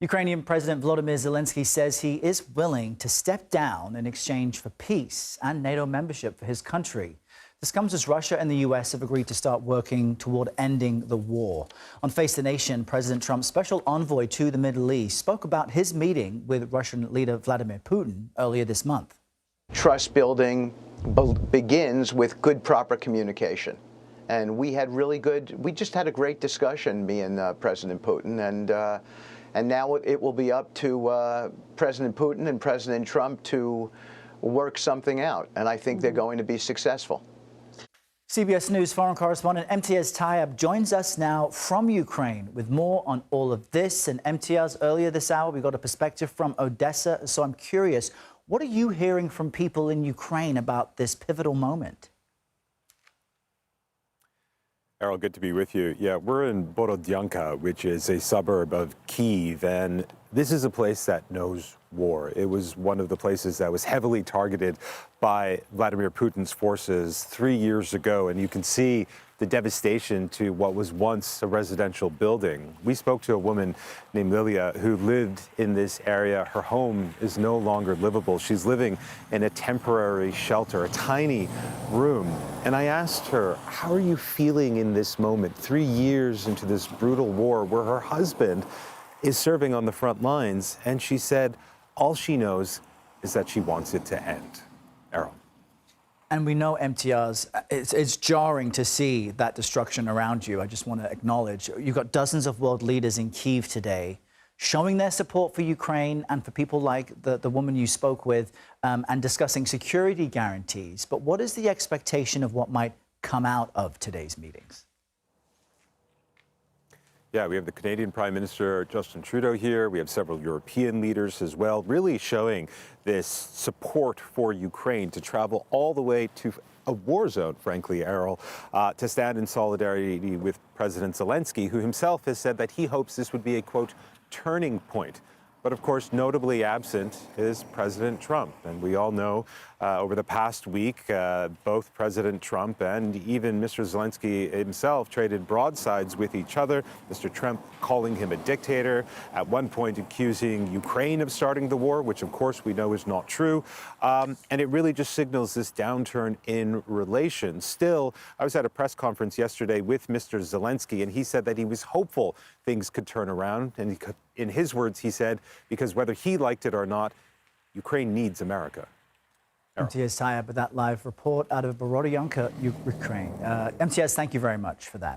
Ukrainian President Volodymyr Zelensky says he is willing to step down in exchange for peace and NATO membership for his country. This comes as Russia and the U.S. have agreed to start working toward ending the war. On Face the Nation, President Trump's special envoy to the Middle East spoke about his meeting with Russian leader Vladimir Putin earlier this month. Trust building begins with good, proper communication. And we just had a great discussion, me and President Putin, and now it will be up to President Putin and President Trump to work something out. And I think they're going to be successful. CBS News foreign correspondent Imtiaz Tyab joins us now from Ukraine with more on all of this. And Imtiaz, earlier this hour, we got a perspective from Odessa. So I'm curious, what are you hearing from people in Ukraine about this pivotal moment? Errol, good to be with you. Yeah, we're in Borodyanka, which is a suburb of Kyiv, and this is a place that knows war. It was one of the places that was heavily targeted by Vladimir Putin's forces 3 years ago, and you can see the devastation to what was once a residential building. We spoke to a woman named Lilia who lived in this area. Her home is no longer livable. She's living in a temporary shelter, a tiny room. And I asked her, how are you feeling in this moment, 3 years into this brutal war where her husband is serving on the front lines? And she said, all she knows is that she wants it to end. Errol. And we know, Imtiaz, it's jarring to see that destruction around you. I just want to acknowledge you've got dozens of world leaders in Kyiv today showing their support for Ukraine and for people like the woman you spoke with and discussing security guarantees. But what is the expectation of what might come out of today's meetings? Yeah, we have the Canadian Prime Minister Justin Trudeau here. We have several European leaders as well, really showing this support for Ukraine to travel all the way to a war zone, frankly, Errol, to stand in solidarity with President Zelensky, who himself has said that he hopes this would be a, quote, turning point. But of course, notably absent is President Trump. And we all know over the past week, both President Trump and even Mr. Zelensky himself traded broadsides with each other. Mr. Trump calling him a dictator, at one point accusing Ukraine of starting the war, which of course we know is not true. And it really just signals this downturn in relations. Still, I was at a press conference yesterday with Mr. Zelensky, and he said that he was hopeful things could turn around. And in his words, he said, because whether he liked it or not, Ukraine needs America. Imtiaz Tyab with that live report out of Borodyanka, Ukraine. Imtiaz, thank you very much for that.